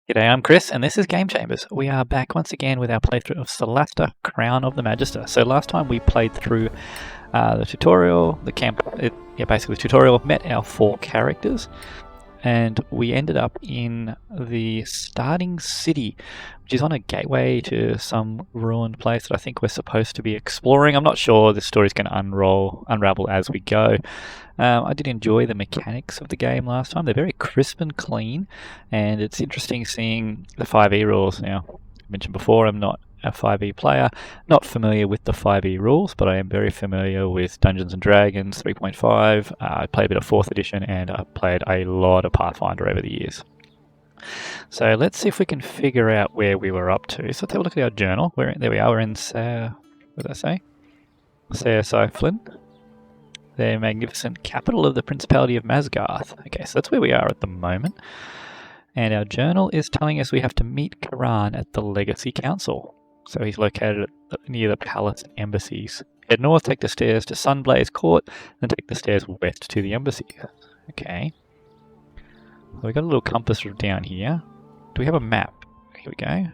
G'day, I'm Chris, and this is Game Chambers. We are back once again with our playthrough of Solasta, Crown of the Magister. So last time we played through the tutorial, basically the tutorial, met our 4 characters, and we ended up in the starting city, which is on a gateway to some ruined place that I think we're supposed to be exploring. I'm not sure, this story's going to unravel as we go. I did enjoy the mechanics of the game last time. They're very crisp and clean, and it's interesting seeing the 5e rules. Now, I mentioned before, I'm not a 5e player, not familiar with the 5e rules, but I am very familiar with Dungeons & Dragons 3.5. I played a bit of 4th edition, and I've played a lot of Pathfinder over the years. So let's see if we can figure out where we were up to. So let's have a look at our journal. There we are. We're in, what did I say? Flynn. The magnificent capital of the Principality of Masgarth. Okay, so that's where we are at the moment. And our journal is telling us we have to meet Karan at the Legacy Council. So he's located near the palace embassies. Head north, take the stairs to Sunblaze Court, then take the stairs west to the embassy. Okay. So we've got a little compass down here. Do we have a map? Here we go.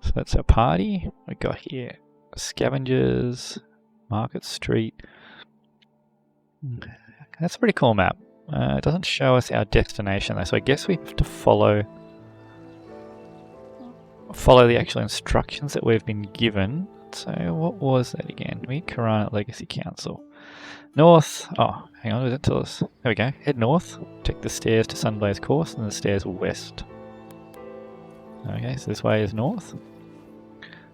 So that's our party. We've got here Scavengers, Market Street. That's a pretty cool map. It doesn't show us our destination though, so I guess we have to follow the actual instructions that we've been given. So what was that again? Meet Karan at Legacy Council. North. Oh, hang on, does it tell us? There we go. Head north. Take the stairs to Sunblaze Course, and the stairs west. Okay, so this way is north.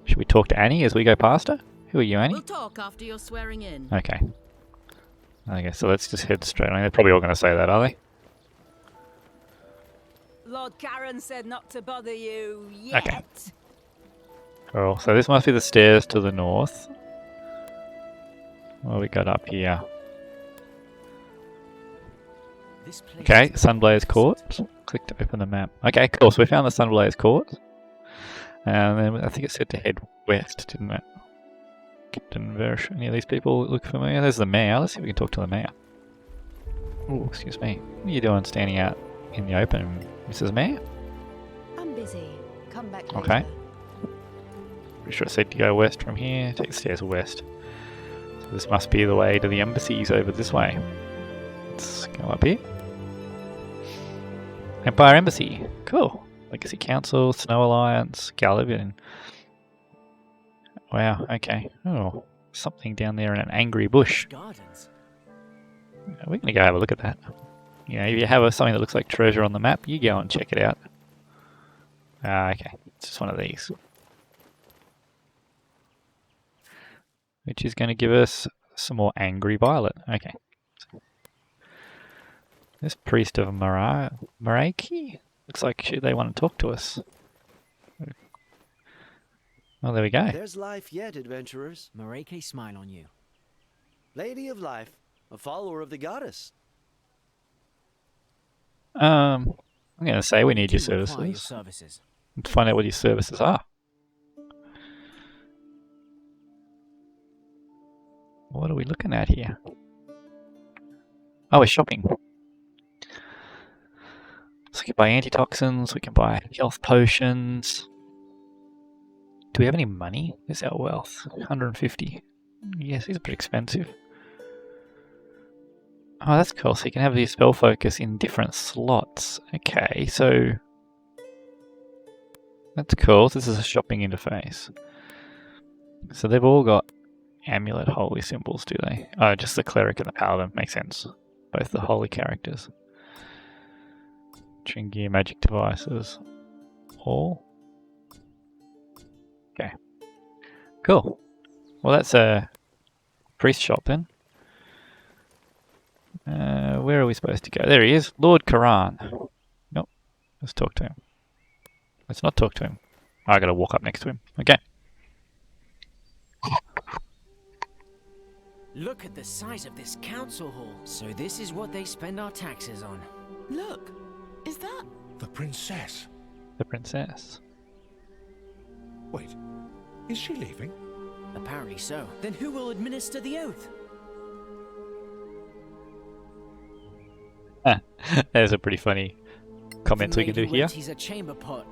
Should we talk to Annie as we go past her? Who are you, Annie? We'll talk after you're swearing in. Okay. Okay, so let's just head straight on. They're probably all going to say that, are they? Lord Karen said not to bother you yet. Okay. Cool. So this must be the stairs to the north. What we got up here? Okay, Sunblaze Court. Click to open the map. Okay, cool. So we found the Sunblaze Court. And then I think it said to head west, didn't it? Captain Versh. Any of these people look familiar? There's the mayor. Let's see if we can talk to the mayor. Oh, excuse me. What are you doing standing out in the open, Mrs. Mayor? I'm busy. Come back later. Okay. Pretty sure it said to go west from here. Take the stairs west. So this must be the way to the embassies over this way. Let's go up here. Empire Embassy. Cool. Legacy Council, Snow Alliance, Galavian. Wow, okay. Oh, something down there in an angry bush. Gardens. We're going to go have a look at that. You know, if you have something that looks like treasure on the map, you go and check it out. Okay, it's just one of these. Which is going to give us some more angry violet. Okay. This priest of Maraki looks like they want to talk to us. Well, there we go. There's life yet, adventurers. Mareke smile on you. Lady of life, a follower of the goddess. I'm going to say we need your Do require services. To find out what your services are. What are we looking at here? Oh, we're shopping. So we can buy antitoxins, we can buy health potions. Do we have any money? Where's our wealth? 150. Yes, these are pretty expensive. Oh, that's cool. So you can have your spell focus in different slots. Okay, so that's cool. This is a shopping interface. So they've all got amulet holy symbols, do they? Oh, just the cleric and the paladin. Makes sense. Both the holy characters. Gear magic devices. All. Okay. Cool. Well, that's a priest shop then. Where are we supposed to go? There he is. Lord Karan. Nope. Let's talk to him. Let's not talk to him. I gotta walk up next to him. Okay. Look at the size of this council hall. So this is what they spend our taxes on. Look, is that The princess? The princess. Wait, is she leaving? Apparently so. Then who will administer the oath? That is a pretty funny comments we can do here. He's a chamber pot.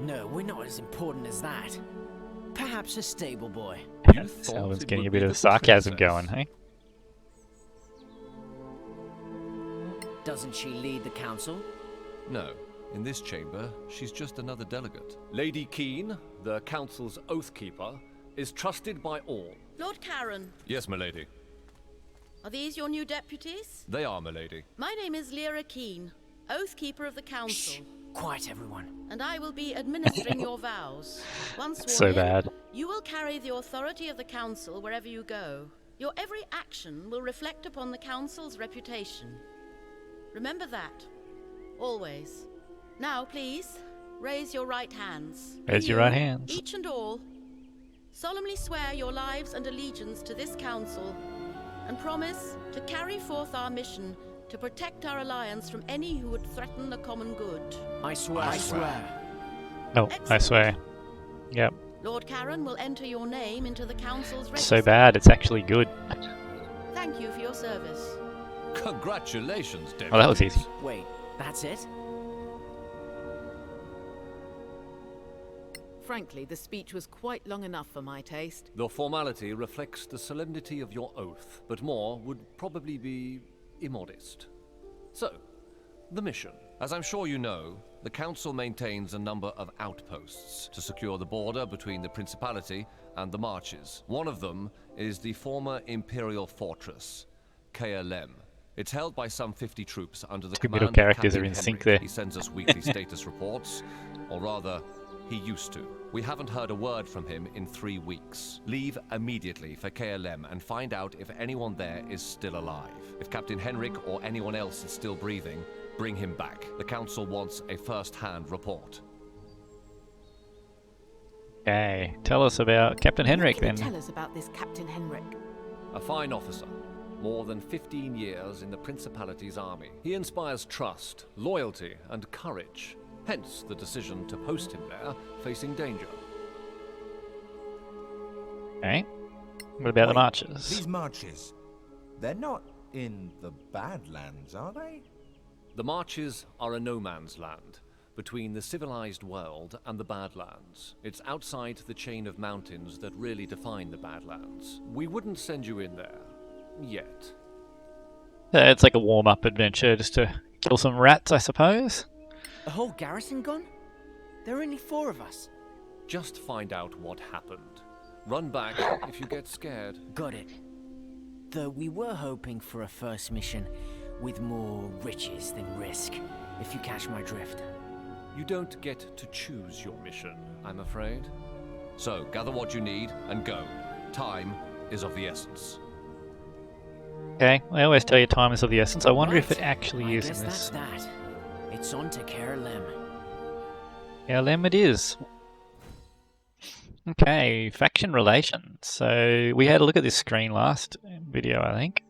No, we're not as important as that. Perhaps a stable boy. Selwyn's getting a bit of sarcasm going, hey? Doesn't she lead the council? No. In this chamber, she's just another delegate. Lady Keen, the council's oathkeeper, is trusted by all. Lord Karen, Yes, milady. are these your new deputies? They are, milady. My name is Lyra Keen, Oathkeeper of the Council, Quiet, everyone. and I will be administering your vows. Once It's sworn so in, bad. you will carry the authority of the Council wherever you go. Your every action will reflect upon the Council's reputation. Remember that. Always. Now, please, raise your right hands. Raise your You, right hands. Each and all, solemnly swear your lives and allegiance to this council, and promise to carry forth our mission to protect our alliance from any who would threaten the common good. I swear. I swear. Oh, I swear. Yep. Lord Karen will enter your name into the council's It's register. so bad, it's actually good. Thank you for your service. Congratulations, deputies. Well, that was easy. Wait, that's it? Frankly, the speech was quite long enough for my taste. The formality reflects the solemnity of your oath, but more would probably be immodest. So, the mission. As I'm sure you know, the Council maintains a number of outposts to secure the border between the Principality and the Marches. One of them is the former Imperial Fortress, KLM. It's held by some 50 troops under the Two command middle of characters Captain are in sync Henrik. there. He sends us weekly status reports, or rather, he used to. We haven't heard a word from him in 3 weeks. Leave immediately for KLM and find out if anyone there is still alive. If Captain Henrik or anyone else is still breathing, bring him back. The Council wants a first-hand report. Okay, tell us about Captain Henrik What can then. you tell us about this Captain Henrik? A fine officer. More than 15 years in the Principality's army. He inspires trust, loyalty, and courage. Hence the decision to post him there, facing danger. Okay. What about the Wait, marches? These marches, they're not in the Badlands, are they? The Marches are a no man's land, between the civilized world and the Badlands. It's outside the chain of mountains that really define the Badlands. We wouldn't send you in there. Yet. It's like a warm-up adventure just to kill some rats, I suppose. A whole garrison gone? There are only 4 of us. Just find out what happened. Run back if you get scared. Got it. Though we were hoping for a first mission with more riches than risk, if you catch my drift. You don't get to choose your mission, I'm afraid. So, gather what you need and go. Time is of the essence. Okay, I always tell you time is of the essence. I wonder if Right. it actually I is guess in this. that's that. It's on to KLM. Yeah, Lem it is. Okay, faction relations. So we had a look at this screen last video, I think.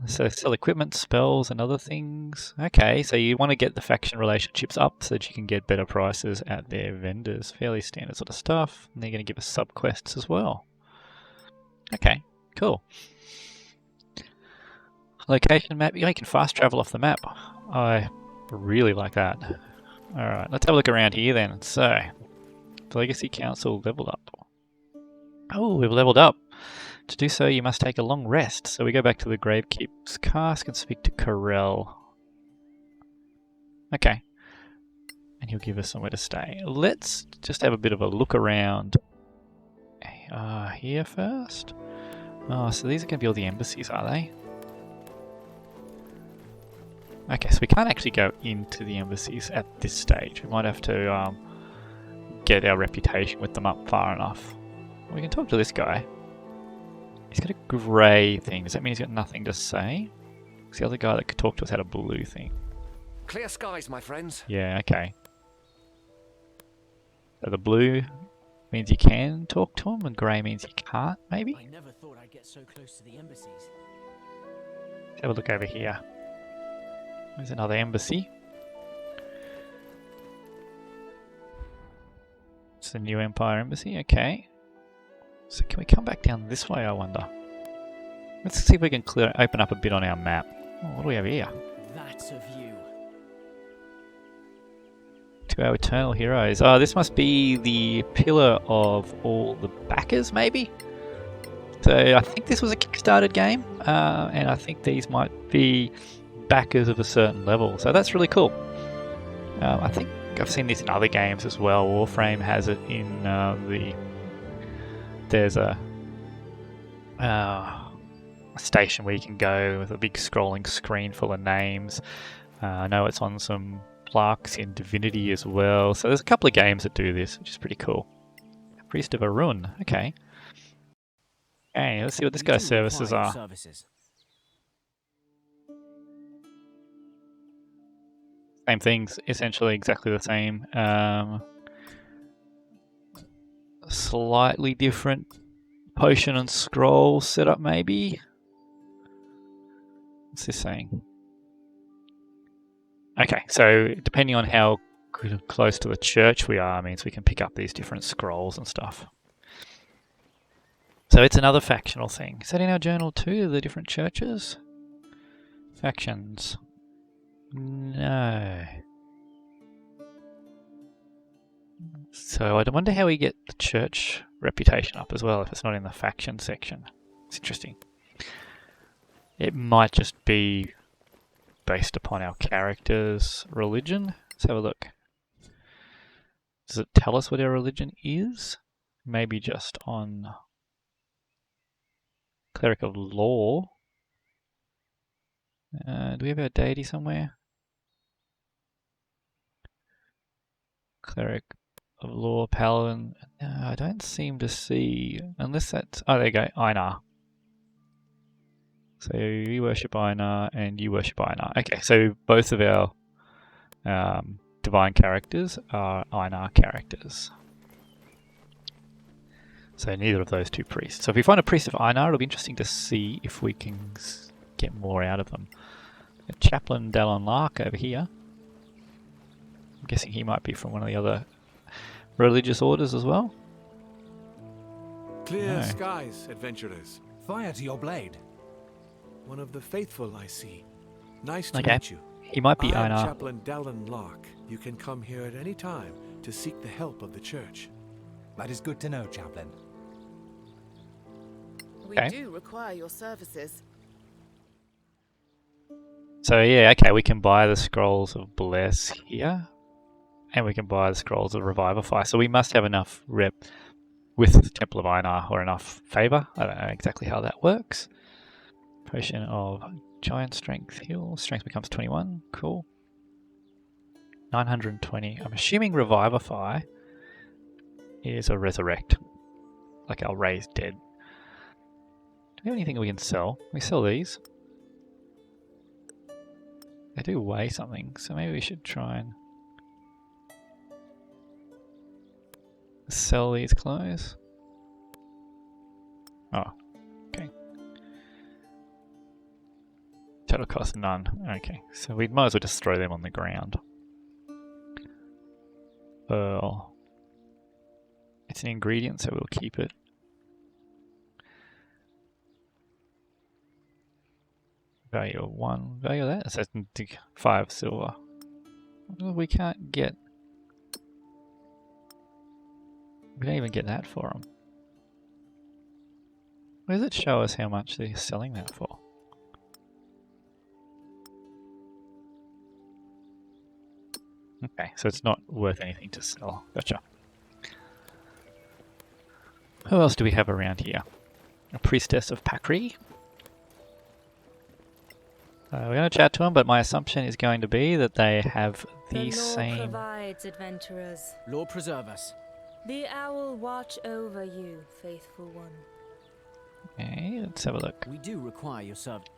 So sell equipment, spells, and other things. Okay, so you want to get the faction relationships up so that you can get better prices at their vendors. Fairly standard sort of stuff. And they're going to give us sub-quests as well. Okay, cool. Location map. Yeah, you can fast travel off the map. I really like that. Alright, let's have a look around here then. So, the Legacy Council leveled up. Oh, we've leveled up. To do so, you must take a long rest. So we go back to the Gravekeeper's Cask and speak to Corel. Okay. And he'll give us somewhere to stay. Let's just have a bit of a look around here first. Oh, so these are going to be all the embassies, are they? Okay, so we can't actually go into the embassies at this stage. We might have to get our reputation with them up far enough. We can talk to this guy. He's got a grey thing. Does that mean he's got nothing to say? Because the other guy that could talk to us had a blue thing. Clear skies, my friends. Yeah, okay. So the blue means you can talk to him, and grey means you can't, maybe? I never thought I'd get so close to the embassies. Let's have a look over here. There's another embassy. It's the New Empire Embassy, okay. So can we come back down this way, I wonder? Let's see if we can open up a bit on our map. Oh, what do we have here? That's a view. To our eternal heroes. Oh, this must be the pillar of all the backers, maybe? So I think this was a Kickstarted game, and I think these might be backers of a certain level. So that's really cool. I think I've seen this in other games as well. Warframe has it in there's a station where you can go with a big scrolling screen full of names. I know it's on some plaques in Divinity as well. So there's a couple of games that do this, which is pretty cool. Priest of Arun. Okay. Okay, let's see what this guy's services are. Same things, essentially exactly the same. Slightly different potion and scroll setup, maybe. What's this saying? Okay, so depending on how close to the church we are, means we can pick up these different scrolls and stuff. So it's another factional thing. Is that in our journal too, the different churches? Factions. No. So I wonder how we get the church reputation up as well if it's not in the faction section. It's interesting. It might just be based upon our character's religion. Let's have a look. Does it tell us what our religion is? Maybe just on Cleric of Law. Do we have our deity somewhere? Cleric of Law, Paladin. No, I don't seem to see, unless that's, oh there you go, Einar. So you worship Einar and you worship Einar. Okay, so both of our divine characters are Einar characters. So neither of those two priests. So if we find a priest of Einar, it'll be interesting to see if we can get more out of them. A Chaplain Dallon Lark over here. I'm guessing he might be from one of the other religious orders as well. Clear skies, adventurers. Fire to your blade. One of the faithful, I see. Nice to Okay. meet you. He might be I am Einar. Chaplain Dallon Lark. You can come here at any time to seek the help of the church. That is good to know, Chaplain. We Okay. do require your services. So yeah, okay, we can buy the Scrolls of Bless here. And we can buy the Scrolls of Revivify. So we must have enough rep with the Temple of Einar or enough favour. I don't know exactly how that works. Potion of Giant Strength heal. Strength becomes 21. Cool. 920. I'm assuming Revivify is a Resurrect. Like our Raise Dead. Do we have anything we can sell? Can we sell these? They do weigh something, so maybe we should try and sell these clothes. Oh, okay. Total cost none. Okay, so we might as well just throw them on the ground. Pearl. It's an ingredient, so we'll keep it. Value of 1. Value of that? So 5 silver. We can't get... We don't even get that for them. Where does it show us how much they're selling that for? Okay, so it's not worth anything to sell. Gotcha. Who else do we have around here? A Priestess of Pakri. We're going to chat to them, but my assumption is going to be that they have the same... The law provides, adventurers. Lord preserve us. The owl watch over you, faithful one. Okay, let's have a look. We do require your service.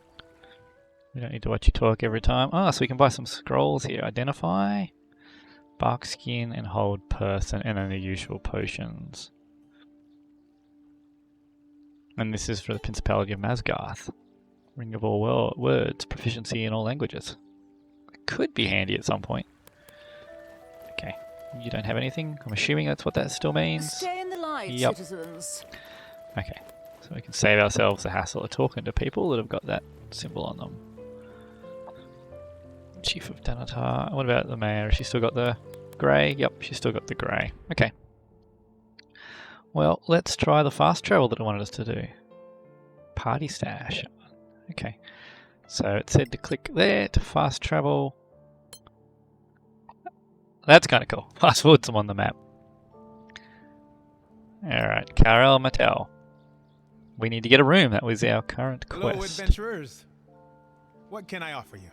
We don't need to watch you talk every time. Oh, so we can buy some scrolls here. Identify, bark skin, and hold person, and then the usual potions. And this is for the Principality of Masgarth. Ring of all words, proficiency in all languages. It could be handy at some point. Okay, you don't have anything? I'm assuming that's what that still means. Stay in the light, Yep. citizens. Okay, so we can save ourselves the hassle of talking to people that have got that symbol on them. Chief of Danatar. What about the mayor? Has she still got the Grey. Yep, she's still got the grey. Okay. Well, let's try the fast travel that it wanted us to do. Party stash. Okay. So it said to click there to fast travel. That's kind of cool. Fast forward some on the map. Alright, Karel Mattel. We need to get a room. That was our current quest. Hello, adventurers. What can I offer you?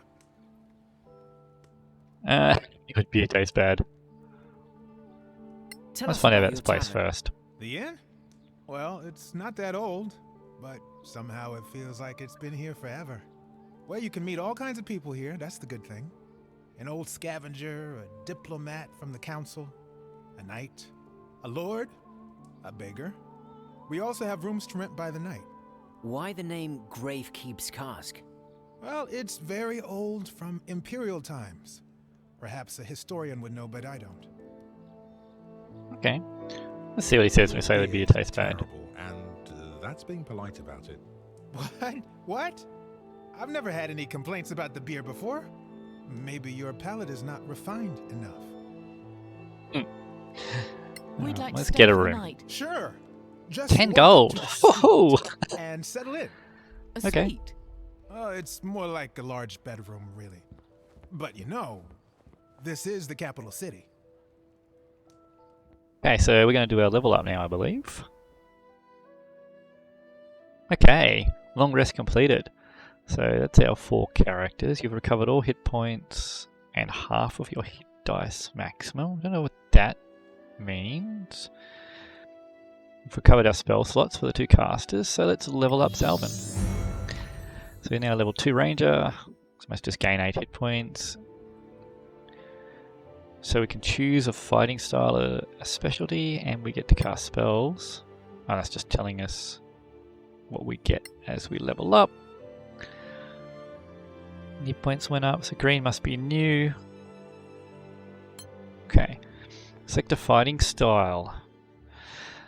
It would be a taste bad. Let's find out about this place first. The inn? Well, it's not that old, but somehow it feels like it's been here forever. Well, you can meet all kinds of people here, that's the good thing. An old scavenger, a diplomat from the council, a knight, a lord, a beggar. We also have rooms to rent by the night. Why the name Gravekeep's Cask? Well, it's very old, from imperial times. Perhaps a historian would know, but I don't. Okay. Let's see what he says when we say there'd be a taste bad. And that's being polite about it. What? What? I've never had any complaints about the beer before. Maybe your palate is not refined enough. We'd like Let's to stay get a for the room. night. Sure. Just 10 walk gold. to the suite Whoa! and settle in. A Okay. suite. It's more like a large bedroom, really. But you know, this is the capital city. Okay, so we're going to do our level up now, I believe. Okay, long rest completed. So that's our 4 characters. You've recovered all hit points and half of your hit dice maximum. I don't know what that means. We've recovered our spell slots for the 2 casters, so let's level up Zalvin. So we're now level 2 ranger, so must just gain 8 hit points. So we can choose a fighting style, a specialty, and we get to cast spells. Oh, that's just telling us what we get as we level up. Hit points went up, so green must be new. Okay, select a fighting style.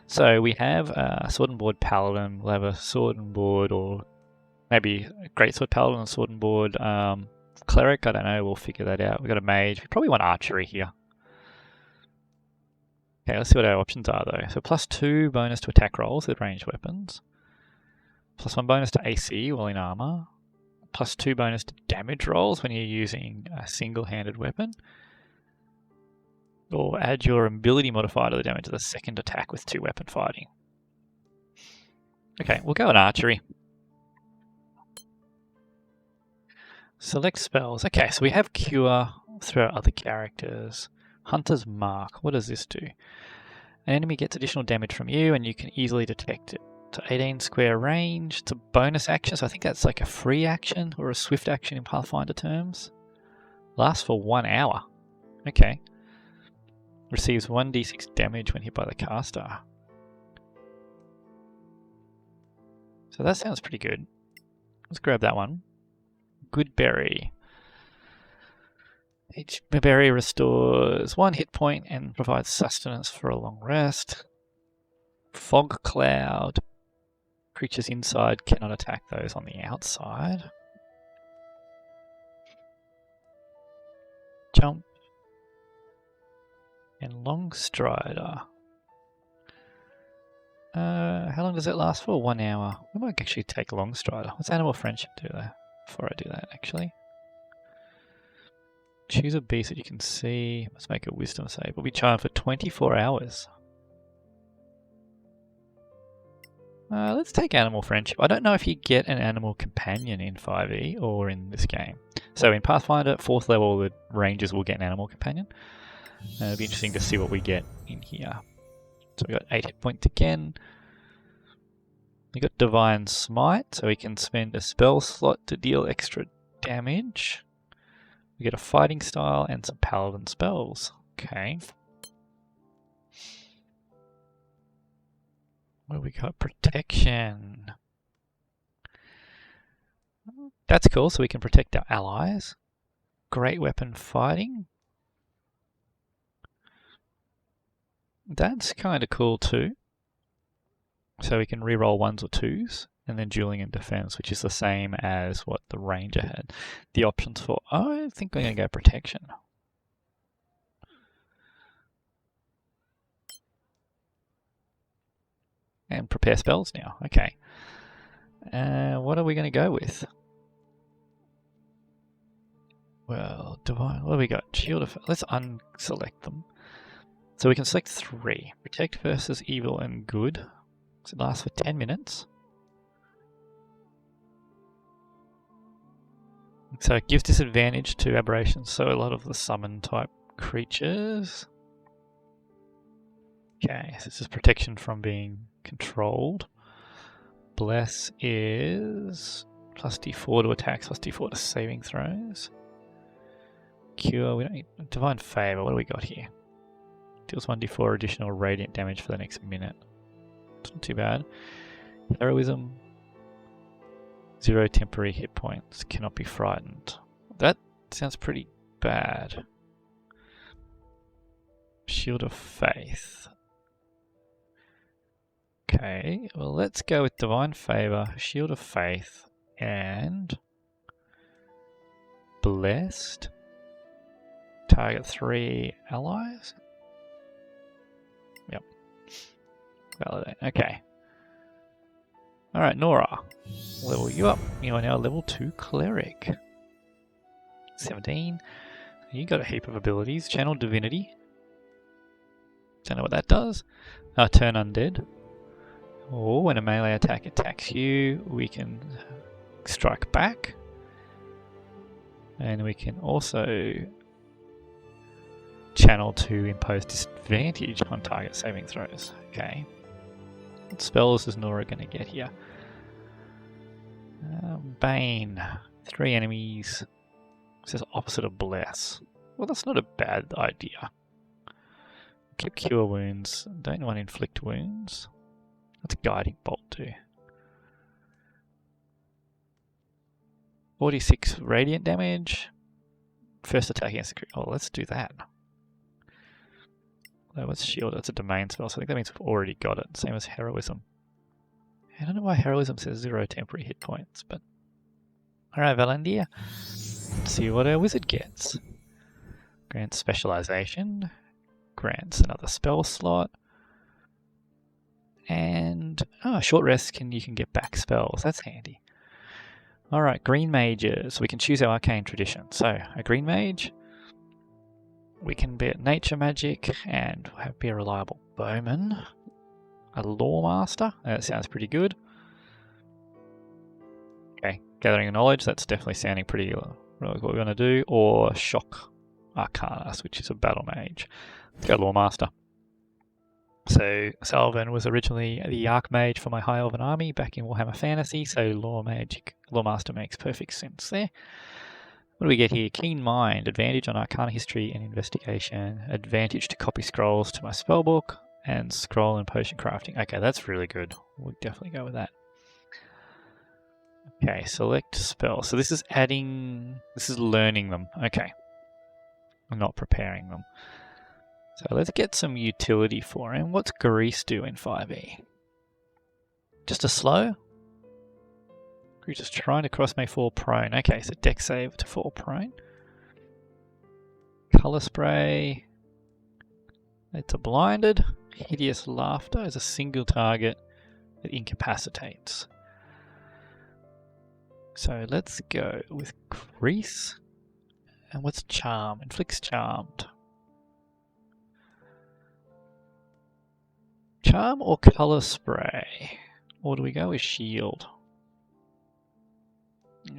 So we have a sword and board paladin, we'll have a sword and board, or maybe a greatsword paladin and sword and board cleric, I don't know, we'll figure that out. We've got a mage, we probably want archery here. Okay, let's see what our options are though. So +2 bonus to attack rolls with ranged weapons. +1 bonus to AC while in armor. +2 bonus to damage rolls when you're using a single-handed weapon. Or add your ability modifier to the damage of the second attack with 2 weapon fighting. Okay, we'll go on archery. Select spells. Okay, so we have Cure through our other characters. Hunter's Mark. What does this do? An enemy gets additional damage from you and you can easily detect it. So 18 square range. It's a bonus action, so I think that's like a free action or a swift action in Pathfinder terms. Lasts for 1 hour. Okay. Receives 1d6 damage when hit by the caster. So that sounds pretty good. Let's grab that one. Good berry. Each berry restores 1 hit point and provides sustenance for a long rest. Fog cloud. Creatures inside cannot attack those on the outside. Jump. And long strider. How long does it last for? 1 hour. We might actually take long strider. What's animal friendship do there? Before I do that, actually. Choose a beast that you can see. Let's make a wisdom save. We'll be charmed for 24 hours. Let's take animal friendship. I don't know if you get an animal companion in 5e or in this game. So in Pathfinder, 4th level, the rangers will get an animal companion. It'll be interesting to see what we get in here. So we got 8 hit points again. We got Divine Smite, so we can spend a spell slot to deal extra damage. We get a fighting style and some paladin spells. Okay. Well, we got protection. That's cool, so we can protect our allies. Great weapon fighting. That's kind of cool too. So we can reroll 1s or 2s, and then dueling and defense, which is the same as what the ranger had. The options for, I think we're going to go protection. And prepare spells now. Okay. What are we going to go with? Well, divine. What have we got? Shield of. Let's unselect them. So we can select 3. Protect versus evil and good. So it lasts for 10 minutes. So it gives disadvantage to aberrations. So a lot of the summon type creatures. Okay, so this is protection from being controlled. Bless is plus D4 to attacks, plus D4 to saving throws. Cure, we don't need divine favor. What do we got here? Deals 1d4 additional radiant damage for the next minute. It's not too bad. Heroism, 0 temporary hit points. Cannot be frightened. That sounds pretty bad. Shield of Faith. Okay, well let's go with divine favor, Shield of Faith, and blessed. Target 3 allies. Yep. Validate. Okay. Alright, Nora. Level you up. You are now level 2 cleric. 17. You got a heap of abilities. Channel Divinity. Don't know what that does. Turn Undead. Or when a melee attack attacks you, we can strike back. And we can also channel to impose disadvantage on target saving throws. Okay. What spells is Nora going to get here? Bane. 3 enemies. It says opposite of Bless. Well, that's not a bad idea. Keep Cure Wounds. Don't want to inflict wounds. What's Guiding Bolt do? 46 radiant damage. First attack against the creature. Oh, let's do that. That was Shield. That's a domain spell, so I think that means we've already got it. Same as Heroism. I don't know why Heroism says 0 temporary hit points, but... Alright, Valandia. Let's see what our wizard gets. Grants Specialization. Grants another spell slot. And... Oh, short rest, you can get back spells. That's handy. Alright, Green Mages. We can choose our Arcane Tradition. So, a Green Mage... We can be a nature magic and be a reliable bowman. A lore master. That sounds pretty good. Okay, gathering knowledge. That's definitely sounding pretty like what we're going to do. Or shock arcanist, which is a battle mage. Let's go lore master. So Salvan was originally the archmage for my High Elven army back in Warhammer Fantasy. So lore master makes perfect sense there. What do we get here? Keen Mind, advantage on Arcana History and Investigation, advantage to copy scrolls to my spellbook, and scroll and potion crafting. Okay, that's really good. We'll definitely go with that. Okay, select spell. So this is learning them. Okay. I'm not preparing them. So let's get some utility for him. What's Grease do in 5e? Just a slow? Creature's trying to cross may fall prone. Okay, so deck save to fall prone. Color Spray. It's a blinded. Hideous Laughter is a single target that incapacitates. So let's go with Grease. And what's Charm? Inflicts Charmed. Charm or Color Spray? Or do we go with Shield?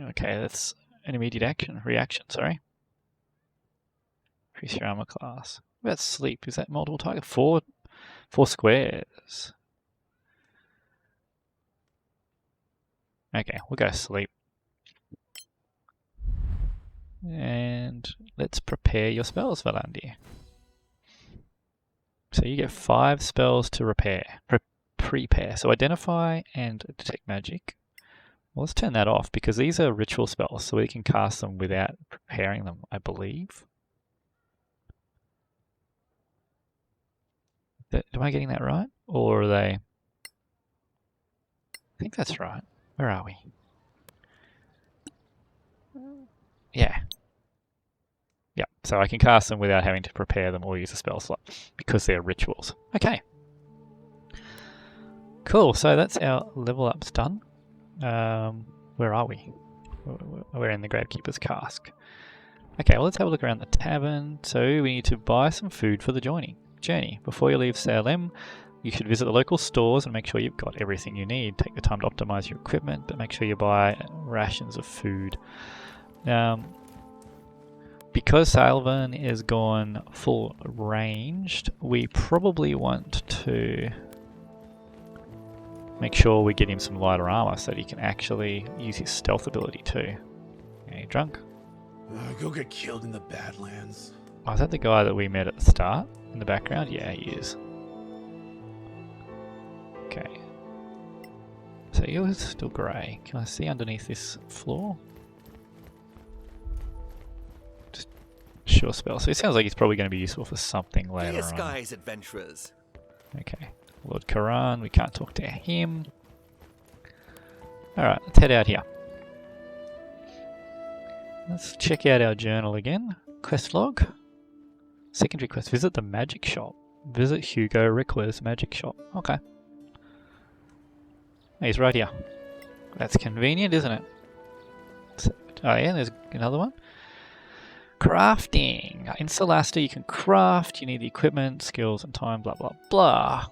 Okay, that's an immediate reaction, sorry. Increase your armor class. What about Sleep? Is that multiple target? Four squares. Okay, we'll go Sleep. And let's prepare your spells, Valandia. So you get 5 spells to prepare. So Identify and Detect Magic. Well, let's turn that off because these are ritual spells, so we can cast them without preparing them, I believe. Am I getting that right? Or are they... I think that's right. Where are we? Yeah. Yep, so I can cast them without having to prepare them or use a spell slot because they're rituals. Okay. Cool, so that's our level ups done. Where are we? We're in the Gravekeeper's Cask. Okay, well let's have a look around the tavern. So we need to buy some food for the journey. Before you leave Salem, you should visit the local stores and make sure you've got everything you need. Take the time to optimize your equipment, but make sure you buy rations of food. Because Salvan is gone full ranged, we probably want to make sure we get him some lighter armor so that he can actually use his stealth ability too. Are you drunk? Go get killed in the Badlands. Oh, is that the guy that we met at the start in the background? Yeah, he is. Okay. So you're still grey. Can I see underneath this floor? Just sure spell. So it sounds like he's probably going to be useful for something later Clear on. skies, adventurers. Okay. Lord Karan, we can't talk to him. Alright, let's head out here. Let's check out our journal again. Quest log. Secondary quest. Visit the magic shop. Visit Hugo Rickler's magic shop. Okay. He's right here. That's convenient, isn't it? Oh yeah, there's another one. Crafting. In Solasta you can craft. You need the equipment, skills and time, blah blah blah.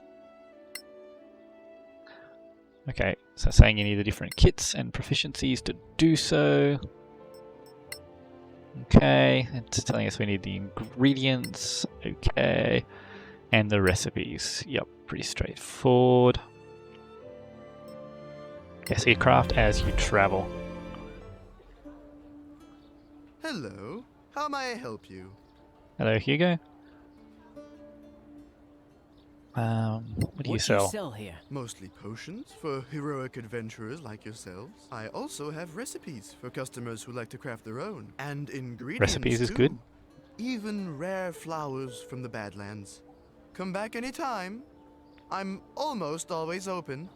Okay, so saying you need the different kits and proficiencies to do so. Okay, it's telling us we need the ingredients. Okay, and the recipes. Yep, pretty straightforward. Yeah, so you craft as you travel. Hello, how may I help you? Hello, Hugo. What do you sell? Here? Mostly potions for heroic adventurers like yourselves. I also have recipes for customers who like to craft their own. And ingredients Recipes is too. good. Even rare flowers from the Badlands. Come back anytime. I'm almost always open.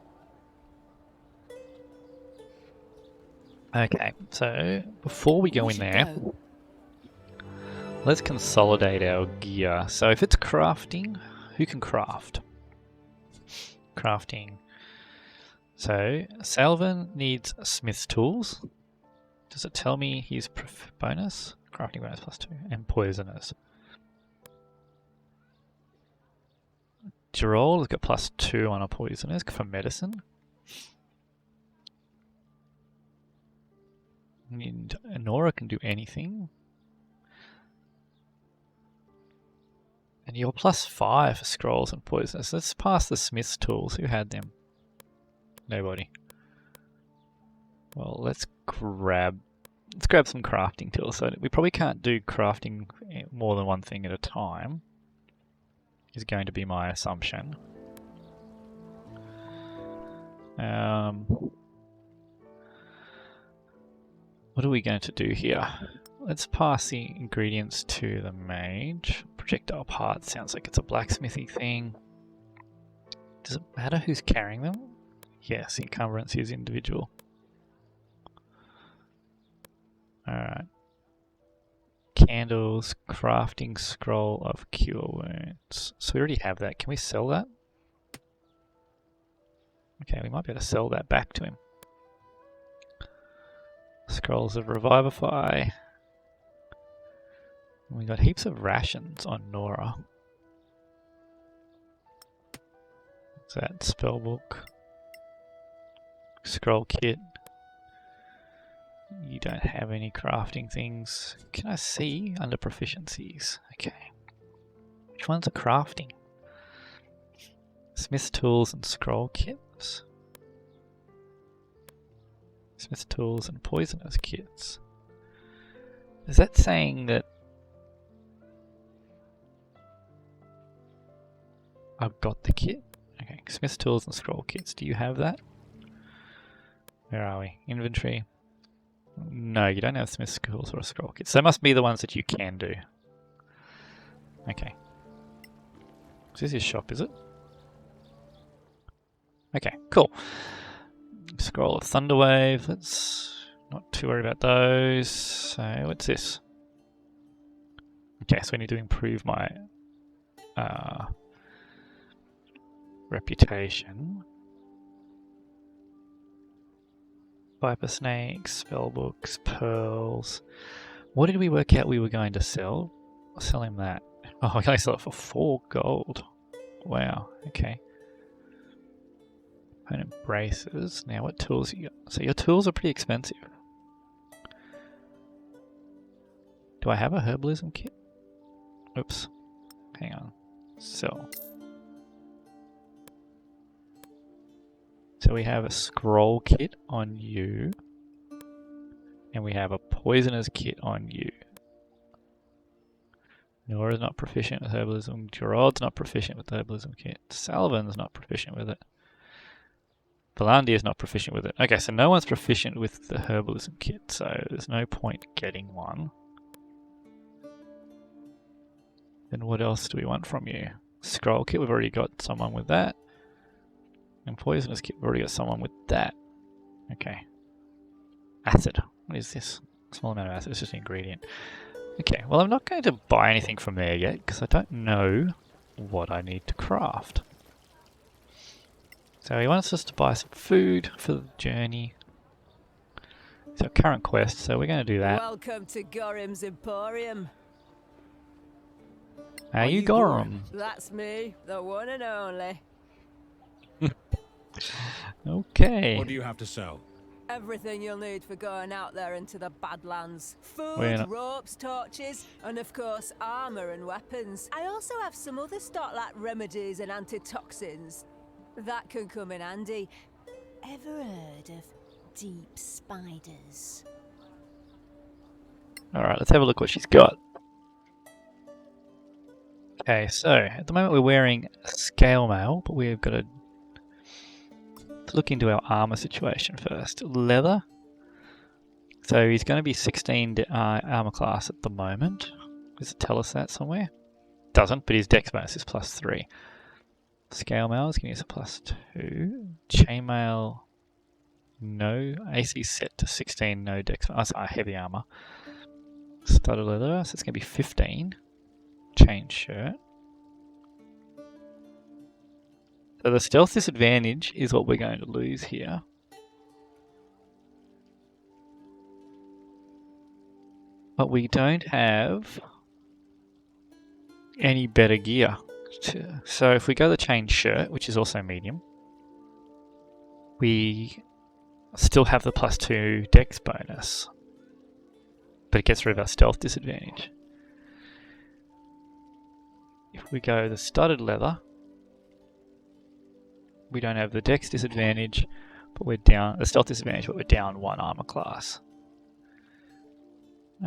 Okay, so before we go in there, let's consolidate our gear. So if it's crafting, who can craft? Crafting. So Salvan needs smith's tools. Does it tell me his bonus? Crafting bonus +2 and poisoners. Gerald has got +2 on a poisoners for medicine. And Nora can do anything. And you're +5 for scrolls and poisoners. Let's pass the smith's tools. Who had them? Nobody. Well, let's grab some crafting tools. So we probably can't do crafting more than one thing at a time. Is going to be my assumption. What are we going to do here? Let's pass the ingredients to the mage. Projectile parts sounds like it's a blacksmithy thing. Does it matter who's carrying them? Yes, encumbrance is individual. Alright. Candles, crafting scroll of cure wounds. So we already have that. Can we sell that? Okay, we might be able to sell that back to him. Scrolls of Revivify. We got heaps of rations on Nora. What's that? Spellbook. Scroll kit. You don't have any crafting things. Can I see under proficiencies? Okay. Which ones are crafting? Smith's tools and scroll kits. Smith's tools and poisoners kits. Is that saying that I've got the kit? Okay, Smith's tools and scroll kits. Do you have that? Where are we? Inventory. No, you don't have Smith's tools or scroll kits. So they must be the ones that you can do. Okay. This is his shop, is it? Okay, cool. Scroll of Thunderwave. Let's not too worry about those. So what's this? Okay, so we need to improve my reputation. Viper snakes, spellbooks, pearls. What did we work out we were going to sell? I'll sell him that. Oh, I can only sell it for 4 gold. Wow, okay. Opponent braces. Now what tools you got? So your tools are pretty expensive. Do I have a herbalism kit? Oops. Hang on. Sell. So we have a scroll kit on you. And we have a poisoner's kit on you. Nora's not proficient with herbalism. Gerard's not proficient with the herbalism kit. Salvin's not proficient with it. Valandia's not proficient with it. Okay, so no one's proficient with the herbalism kit, so there's no point getting one. Then what else do we want from you? Scroll kit, we've already got someone with that. And poisonous kit, we've already got someone with that. Okay. Acid. What is this? Small amount of acid, it's just an ingredient. Okay, well I'm not going to buy anything from there yet, because I don't know what I need to craft. So he wants us to buy some food for the journey. It's our current quest, so we're going to do that. Welcome to Gorim's Emporium. Are you Gorim? That's me, the one and only. Okay. What do you have to sell? Everything you'll need for going out there into the Badlands. Food, We're not... ropes, torches, and of course armor and weapons. I also have some other stock like remedies and antitoxins. That can come in handy. Ever heard of deep spiders? Alright, let's have a look what she's got. Okay, so at the moment we're wearing scale mail, but we've got to look into our armor situation first. Leather. So he's going to be 16 armor class at the moment. Does it tell us that somewhere? Doesn't, but his dex bonus is +3. Scale mail is giving us a +2. Chainmail, no. AC set to 16, no dex. Oh, sorry, heavy armor. Studded leather, so it's going to be 15. Chain shirt. So the stealth disadvantage is what we're going to lose here. But we don't have any better gear. So if we go the chain shirt, which is also medium, we still have the +2 dex bonus. But it gets rid of our stealth disadvantage. If we go the studded leather, we don't have the dex disadvantage, but we're down the stealth disadvantage, but we're down 1 armor class.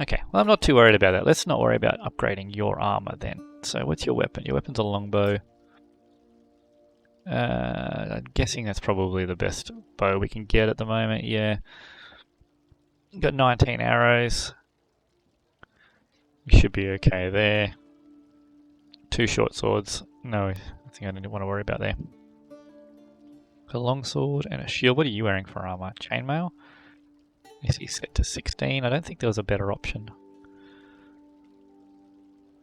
Okay, well I'm not too worried about that. Let's not worry about upgrading your armor then. So what's your weapon? Your weapon's a longbow. I'm guessing that's probably the best bow we can get at the moment, yeah. Got 19 arrows. You should be okay there. 2 short swords. No, I think I didn't want to worry about there. A long sword and a shield. What are you wearing for armor? Chainmail? Is he set to 16? I don't think there was a better option.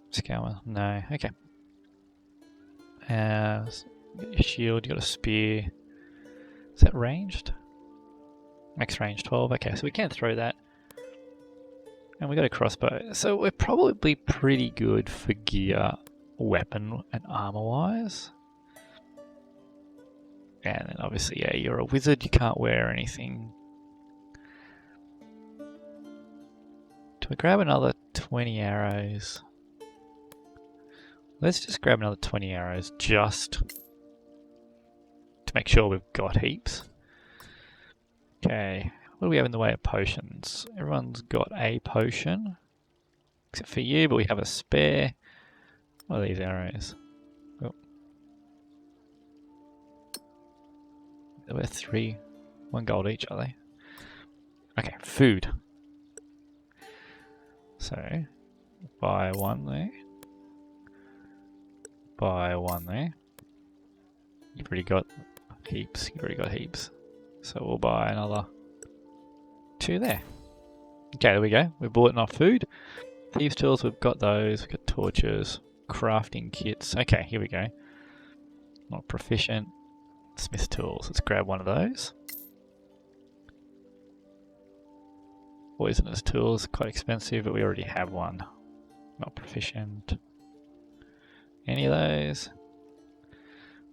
Scour? No. Okay. You got your shield, you got a spear. Is that ranged? Max range 12. Okay, so we can throw that. And we got a crossbow. So we're probably pretty good for gear, weapon, and armor wise. And then obviously, yeah, you're a wizard, you can't wear anything. Do we grab another 20 arrows? Let's just grab another 20 arrows just to make sure we've got heaps. Okay, what do we have in the way of potions? Everyone's got a potion, except for you, but we have a spare. What are these arrows? Oh. They're worth 3, 1 gold each, are they? Okay, food. So, buy 1 there. Buy 1 there. You've already got heaps. You've already got heaps. So we'll buy another 2 there. Okay, there we go. We bought enough food. Thieves' tools, we've got those. We've got torches. Crafting kits. Okay, here we go. Not proficient. Smith tools. Let's grab one of those. Poisonous tools, quite expensive, but we already have one. Not proficient. Any of those?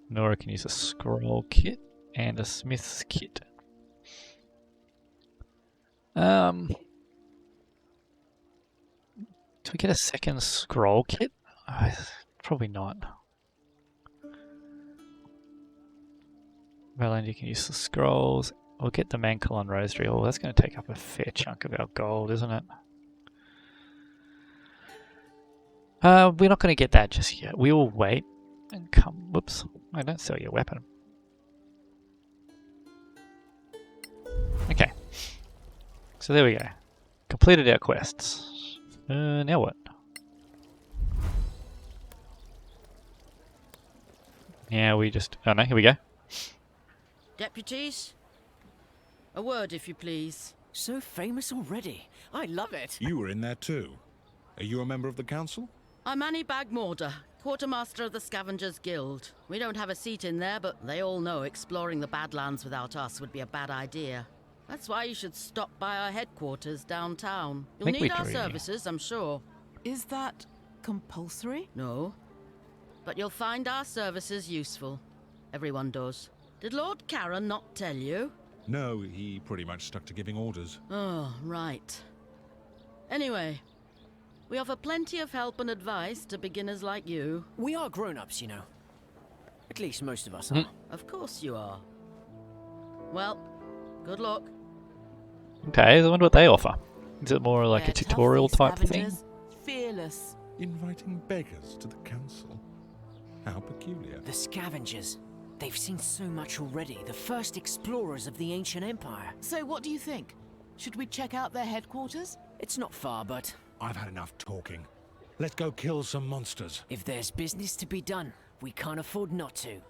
Nora can use a scroll kit and a smith's kit. Do we get a second scroll kit? Probably not. Valand, you can use the scrolls. We'll get the Mancolon Rosary. Oh, that's going to take up a fair chunk of our gold, isn't it? We're not going to get that just yet. We will wait and come. Whoops. I don't sell your weapon. Okay. So there we go. Completed our quests. Now what? Yeah, we just... Oh no, here we go. Deputies? A word, if you please. So famous already. I love it. You were in there too. Are you a member of the council? I'm Annie Bagmorder, quartermaster of the Scavengers Guild. We don't have a seat in there, but they all know exploring the Badlands without us would be a bad idea. That's why you should stop by our headquarters downtown. You'll need our services, I'm sure. Is that compulsory? No. But you'll find our services useful. Everyone does. Did Lord Karen not tell you? No, he pretty much stuck to giving orders. Oh, right. Anyway, we offer plenty of help and advice to beginners like you. We are grown-ups, you know. At least most of us are. Of course you are. Well, good luck. Okay, I wonder what they offer. Is it more like a tutorial type thing? Fearless. Inviting beggars to the council? How peculiar. The Scavengers. They've seen so much already. The first explorers of the ancient empire. So what do you think? Should we check out their headquarters? It's not far, but... I've had enough talking. Let's go kill some monsters. If there's business to be done, we can't afford not to.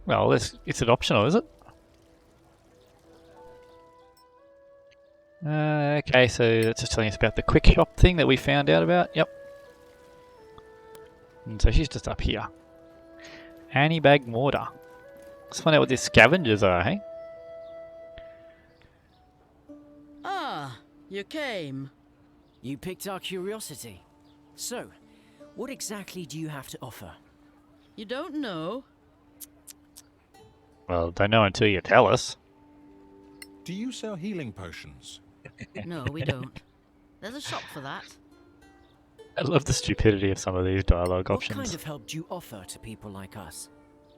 Well, it's an optional, is it? Okay, so that's just telling us about the quick shop thing that we found out about. Yep. And so she's just up here. Annie Bagmorder. Let's find out what these scavengers are, hey? Ah, you came. You picked our curiosity. So, what exactly do you have to offer? You don't know? Well, don't know until you tell us. Do you sell healing potions? No, we don't. There's a shop for that. I love the stupidity of some of these dialogue options. What kind of help do you offer to people like us?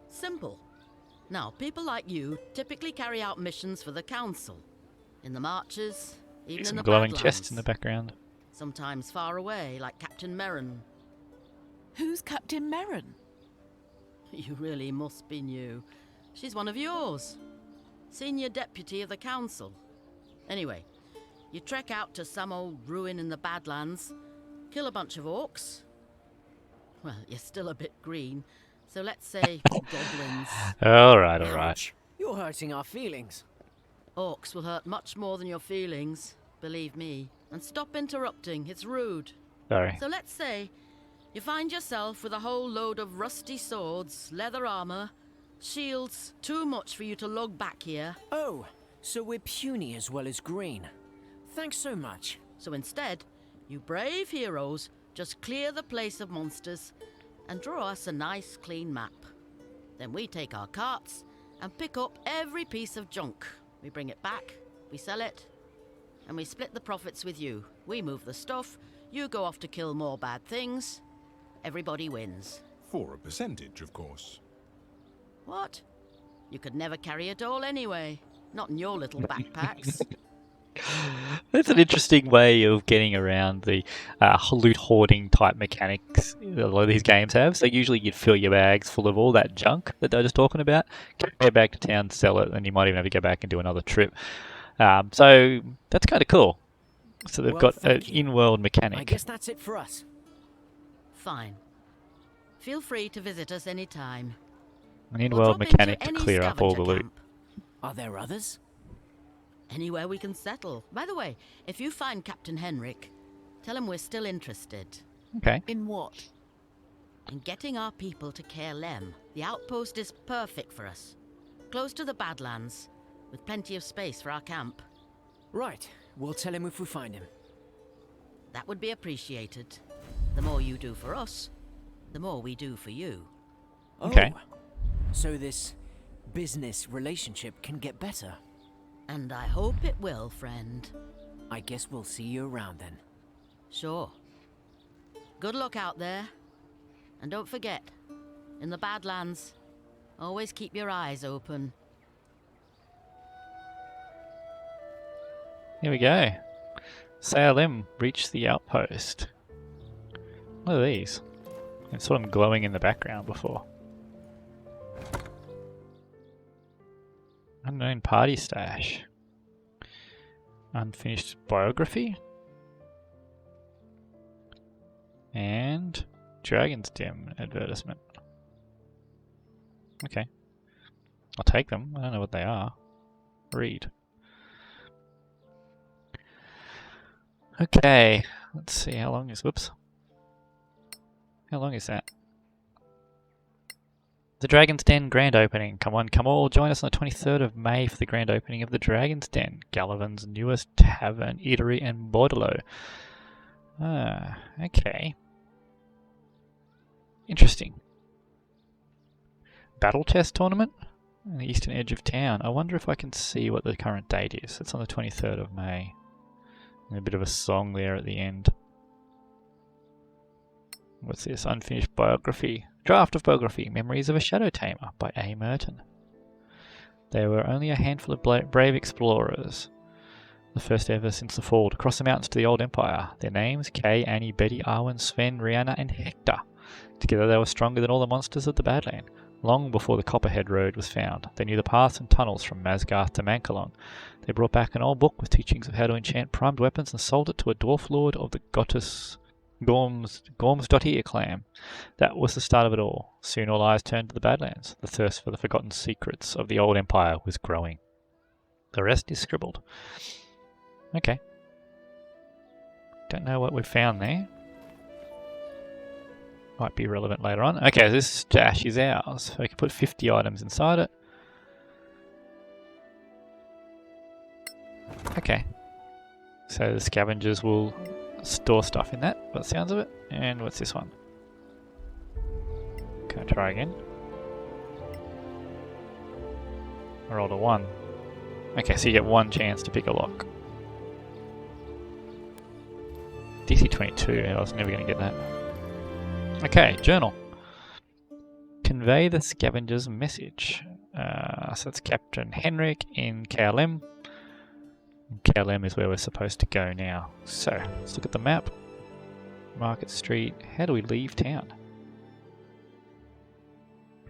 Simple. Now, people like you typically carry out missions for the council. In the marches, even in the glowing Badlands. chests in the background. Sometimes far away, like Captain Merrin. Who's Captain Merrin? You really must be new. She's one of yours. Senior deputy of the council. Anyway, you trek out to some old ruin in the Badlands, kill a bunch of orcs. Well, you're still a bit green, so let's say goblins. Alright. Ouch. You're hurting our feelings. Orcs will hurt much more than your feelings, believe me. And stop interrupting, it's rude. Sorry. So let's say you find yourself with a whole load of rusty swords, leather armor, shields, too much for you to lug back here. Oh, so we're puny as well as green. Thanks so much. So instead, you brave heroes just clear the place of monsters and draw us a nice clean map. Then we take our carts and pick up every piece of junk. We bring it back, we sell it, and we split the profits with you. We move the stuff, you go off to kill more bad things. Everybody wins. For a percentage, of course. What? You could never carry it all anyway. Not in your little backpacks. That's an interesting way of getting around the loot hoarding type mechanics a lot of these games have. So usually you'd fill your bags full of all that junk that they're just talking about, go back to town, sell it, and you might even have to go back and do another trip. So that's kind of cool. So they've got an in-world mechanic. I guess that's it for us. Fine. Feel free to visit us anytime. An in-world mechanic to clear up all the loot. Are there others? Anywhere we can settle. By the way, if you find Captain Henrik, tell him we're still interested. Okay. In what? In getting our people to Caer Lem. The outpost is perfect for us. Close to the Badlands, with plenty of space for our camp. Right. We'll tell him if we find him. That would be appreciated. The more you do for us, the more we do for you. Okay. Oh, so this business relationship can get better. And I hope it will, friend. I guess we'll see you around then. Sure. Good luck out there. And don't forget, in the Badlands, always keep your eyes open. Here we go. Salem reached the outpost. What are these? I saw them glowing in the background before. Unknown party stash. Unfinished biography. And Dragon's Den advertisement. Okay. I'll take them. I don't know what they are. Read. Okay. Let's see how long is... Whoops. How long is that? The Dragon's Den grand opening. Come on, come all. Join us on the 23rd of May for the grand opening of the Dragon's Den, Gallivan's newest tavern, eatery and bordello. Ah, okay. Interesting. Battle chess tournament? On the eastern edge of town. I wonder if I can see what the current date is. It's on the 23rd of May. And a bit of a song there at the end. What's this? Unfinished biography. Draft of biography. Memories of a Shadow Tamer by A. Merton. There were only a handful of brave explorers. The first ever since the fall to cross the mountains to the old empire. Their names, Kay, Annie, Betty, Arwen, Sven, Rihanna and Hector. Together they were stronger than all the monsters of the Badland. Long before the Copperhead Road was found, they knew the paths and tunnels from Masgarth to Mankalon. They brought back an old book with teachings of how to enchant primed weapons and sold it to a dwarf lord of the Gormsdottir clan. That was the start of it all. Soon all eyes turned to the Badlands. The thirst for the forgotten secrets of the old empire was growing. The rest is scribbled. Okay. Don't know what we've found there. Might be relevant later on. Okay, this stash is ours. We can put 50 items inside it. Okay. So the scavengers will store stuff in that, by the sounds of it. And what's this one? Can I try again? I rolled a 1. Okay, so you get one chance to pick a lock. DC 22, I was never going to get that. Okay, journal. Convey the scavenger's message. So that's Captain Henrik in KLM. KLM is where we're supposed to go now. So, let's look at the map. Market Street. How do we leave town?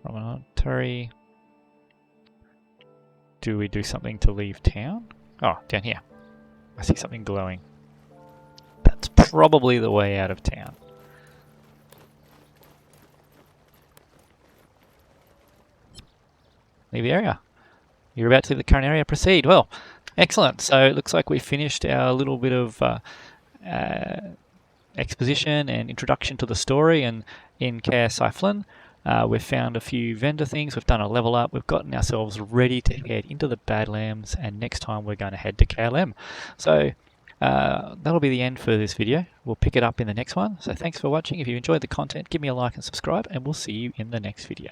Promontory. Do we do something to leave town? Oh, down here. I see something glowing. That's probably the way out of town. Leave the area. You're about to leave the current area. Proceed. Well, excellent. So it looks like we finished our little bit of exposition and introduction to the story. And in Caer Cyflin, we've found a few vendor things. We've done a level up. We've gotten ourselves ready to head into the Badlands. And next time we're going to head to KLM. So that'll be the end for this video. We'll pick it up in the next one. So thanks for watching. If you enjoyed the content, give me a like and subscribe. And we'll see you in the next video.